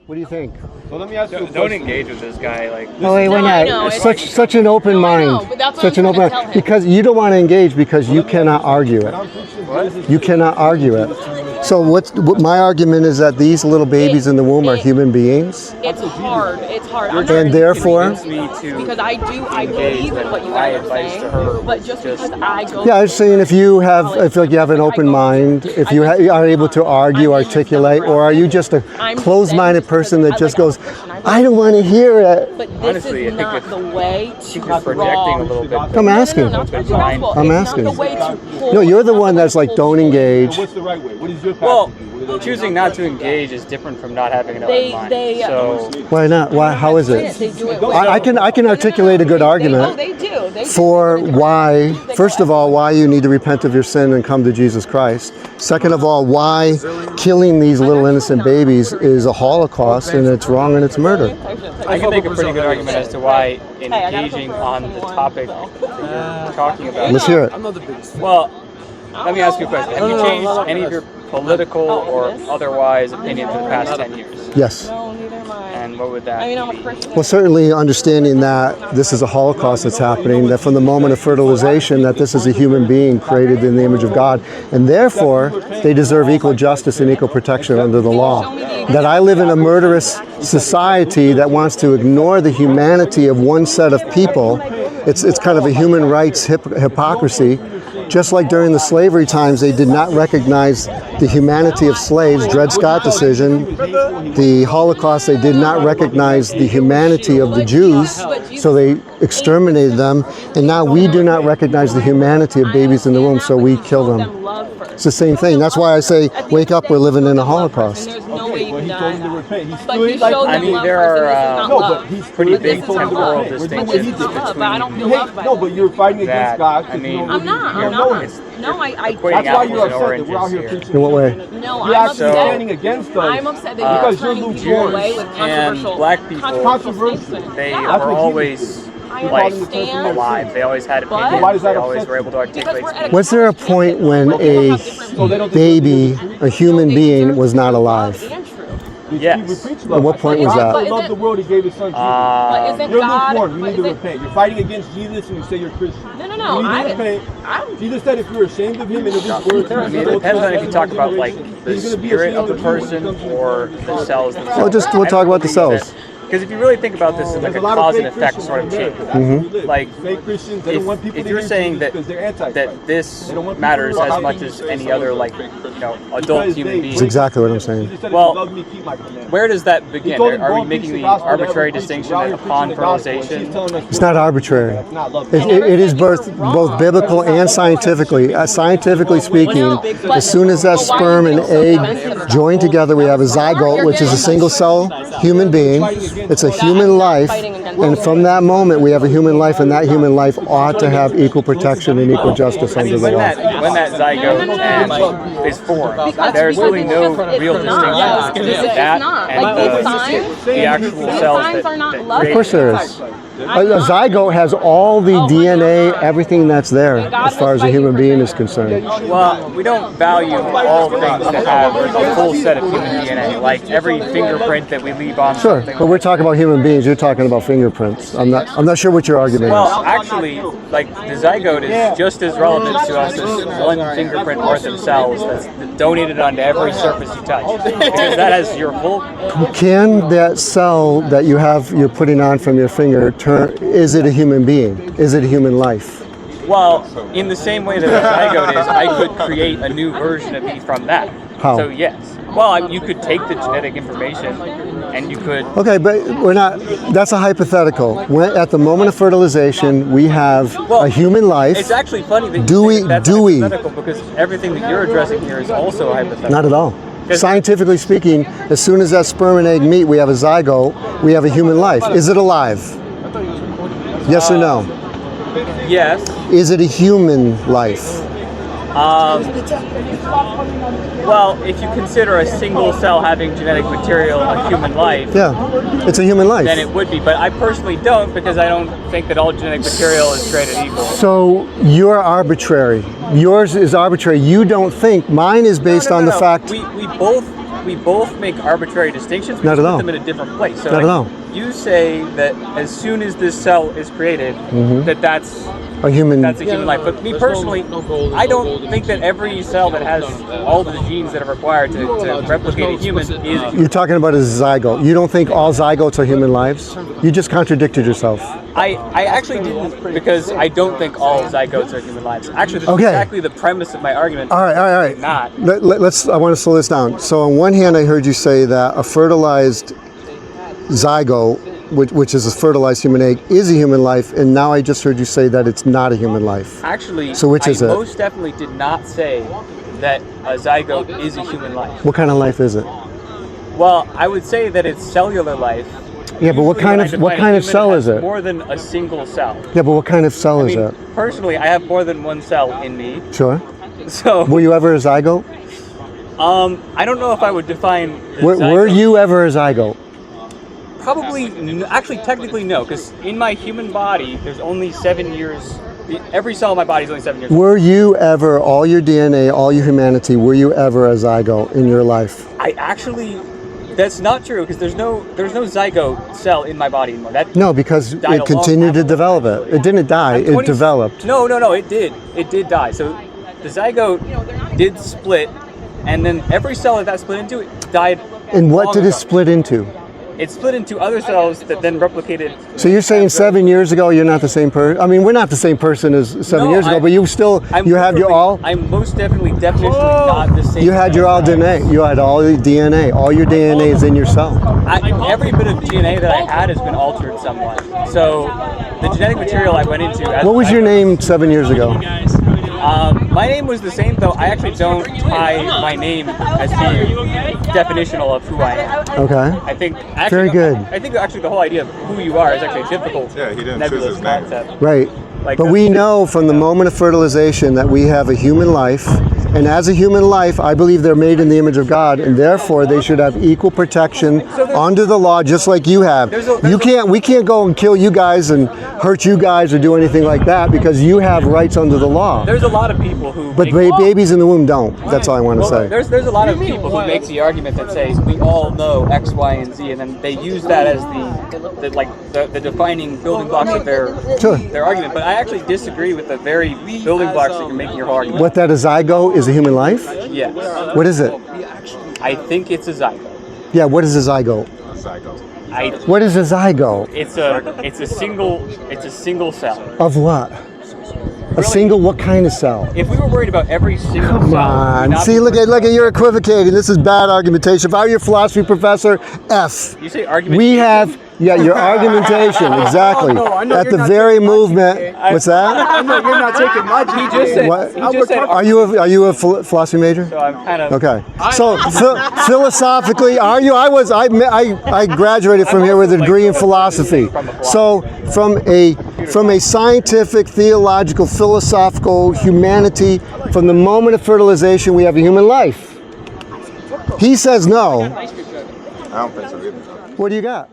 What do you think? So let me ask you. Don't engage with this guy. Like. Oh wait, why not? Such an open mind. Such an open mind. Because you don't want to engage because you cannot argue it. What? You cannot argue it. So what my argument is that these little babies in the womb are human beings. It's hard. It's hard. And therefore, because I believe in what you guys are saying, but just because I go. Yeah, I was saying if you have an open mind, if you are able to argue, articulate, or are you just a closed-minded person that just goes, I don't want to hear it. But this is not the way to projecting a little bit. I'm asking. I'm asking. No, you're the one that's like, don't engage. What's the right way? What is your path? Well, choosing not to engage is different from not having an open mind. So why not? Why? How is it? They do it. I can articulate a good argument. They do. For why, first of all, why you need to repent of your sin and come to Jesus Christ. Second of all, why killing these little innocent babies is a Holocaust and it's wrong and it's murder. I can make a pretty good argument as to why engaging on the topic that you're talking about. Let's hear it. Well, let me ask you a question. Have you changed any of your political or otherwise opinions in the past 10 years? Yes. And what would that be? Well, certainly understanding that this is a Holocaust that's happening, that from the moment of fertilization, that this is a human being created in the image of God, and therefore they deserve equal justice and equal protection under the law. That I live in a murderous society that wants to ignore the humanity of one set of people. It's kind of a human rights hypocrisy. Just like during the slavery times, they did not recognize the humanity of slaves, Dred Scott decision. The Holocaust, they did not recognize the humanity of the Jews, so they exterminated them. And now we do not recognize the humanity of babies in the womb, so we kill them. It's the same thing. That's why I say, wake up, we're living in a Holocaust. I mean, there are pretty big temporal distinctions between No, but you're fighting against God. I mean, I'm not. No, I equating That's why apples you're and upset that we're out oranges here here. preaching. In what way? No, You're I'm actually upset. standing against us. I'm upset that you're because you're turning people away with And controversial. black people, Controversial. they Yeah. were always like alive. They always had opinions. why does that They always upset were able to articulate. Was there a point when a baby, a human being, was not alive? Yes. At what point was God that? so loved the world, he gave his son Jesus. But isn't You're God? lukewarm. You need to isn't- repent. You're fighting against Jesus and you say you're Christian. No. You need to repent. Jesus said if you're ashamed of him and of his words, I mean, it depends on if you talk about like the spirit of the person or the cells themselves. We'll talk about the cells. Because if you really think about this as like a cause and effect sort of chain, like fake Christians, they don't want people if to you're hear saying Jesus that because they're anti-Christ. that this matters as much as any other like adult human being, That's exactly what I'm saying. Jesus said, if Well, you love me, keep my commandments. where does that He begin? told him, Are go we and preach making the the gospel to arbitrary everyone. distinction We're out that here upon preaching the gospel, and she's fertilization? telling us It's not arbitrary. that's not love. It is both biblical and scientifically. Scientifically speaking, as soon as that sperm and egg join together, we have a zygote, which is a single cell human being. It's a human life, and from that moment, we have a human life, and that human life ought to have equal protection and equal justice I under mean, the law. when that zygote is formed, there's really no real distinction between that and the actual cells that Of course there is. A zygote has all the DNA, everything that's there, as far as a human being is concerned. Well, we don't value all things that have a full set of human DNA, like every fingerprint that we leave on Sure, something. but we're talking about human beings. You're talking about fingerprints. I'm not sure what your argument Well, is. actually, like the zygote is just as relevant to us as one fingerprint worth of cells that's donated onto every surface you touch, because that has your full. Can that cell that you're putting on from your finger is it a human being? Is it a human life? Well, in the same way that a zygote is, I could create a new version of me from that. How? So yes. Well, you could take the genetic information and you could. Okay, but we're not. That's a hypothetical. At the moment of fertilization, we have a human life. It's actually funny that Do you we- say that's do we? hypothetical, because everything that you're addressing here is also hypothetical. Not at all. Scientifically speaking, as soon as that sperm and egg meet, we have a zygote. We have a human life. Is it alive? Yes or no? Yes. Is it a human life? Well, if you consider a single cell having genetic material a human life, Yeah, it's a human life. then it would be. But I personally don't, because I don't think that all genetic material is created equal. So you're arbitrary. Yours is arbitrary. You don't think. Mine is based on the fact. We both we both make arbitrary distinctions. We Not just at all. put them in a different place. So Not at all. you say that as soon as this cell is created, that's A human. a human life. But me personally, I don't think that every cell that has all the genes that are required to replicate a human is a human. You're talking about a zygote. You don't think all zygotes are human lives? You just contradicted yourself. I actually didn't, because I don't think all zygotes are human lives. Actually, this is Okay. exactly the premise of my argument. All right. Not. Let's. I want to slow this down. So on one hand, I heard you say that a fertilized zygote, which is a fertilized human egg, is a human life, and now I just heard you say that it's not a human life. Actually, So which is I it? most definitely did not say that a zygote is a human life. What kind of life is it? Well, I would say that it's cellular life. Yeah, but what Usually kind when I of define a human, cell it is has it? More than a single cell. Yeah, but what kind of cell I is mean, it? personally, I have more than one cell in me. Sure. So, Were you ever a zygote? I don't know if I would define the Were zygote. you ever a zygote? Probably, actually, technically no, because in my human body, there's only 7 years. Every cell in my body is only 7 years. Were you ever, all your DNA, all your humanity, were you ever a zygote in your life? I actually, that's not true, because there's no zygote cell in my body anymore. That No, because died a it long continued to time ago. develop it. It didn't die, I'm it 20 developed. No, it did. It did die. So the zygote did split, and then every cell that split into, it died. And what long did it ago. split into? It split into other cells that then replicated. So you're saying 7 years ago you're not the same person? I mean, we're not the same person as 7 No, years ago, but you still, you have your all, I'm most definitely not the same. you had your all cell. DNA, you had all the DNA, all your DNA is in your cell. Every bit of DNA that I had has been altered somewhat. So the genetic material I went into. What was your name 7 years ago? My name was the same, though. I actually don't tie my name as being definitional of who I am. Okay. I think actually, Very good. I think actually the whole idea of who you are is actually a difficult, Yeah, he didn't choose nebulous his name. concept. Right. Like But the- we know from the moment of fertilization that we have a human life, and as a human life, I believe they're made in the image of God, and therefore they should have equal protection under the law, just like you have. We can't go and kill you guys and hurt you guys or do anything like that because you have rights under the law. There's a lot of people who. But make- babies in the womb don't. That's all I want to say. There's a lot of people who make the argument that say we all know X, Y, and Z, and then they use that as the defining building blocks of their argument. But I actually disagree with the very building blocks that you're making your whole argument. What, that a zygote is a human life? Yes, What is it? I think it's a zygote. Yeah, what is a zygote? Zygote. What is a zygote? It's a single cell. Of what? A single, what kind of cell? If we were worried about every single Come cell, on. we'd not See, be look worried at you're equivocating. This is bad argumentation. If I were your philosophy professor, F. You say argument. We have, your argumentation, exactly. At the very movement, what's that? I know you're not taking my GPA. He just said. What? He just said. Are you a philosophy major? So I'm kind of. Okay. So philosophically, are you? I graduated from here with a degree in philosophy. So from a scientific, theological, philosophical humanity, from the moment of fertilization, we have a human life. He says no. I don't think so either. What do you got?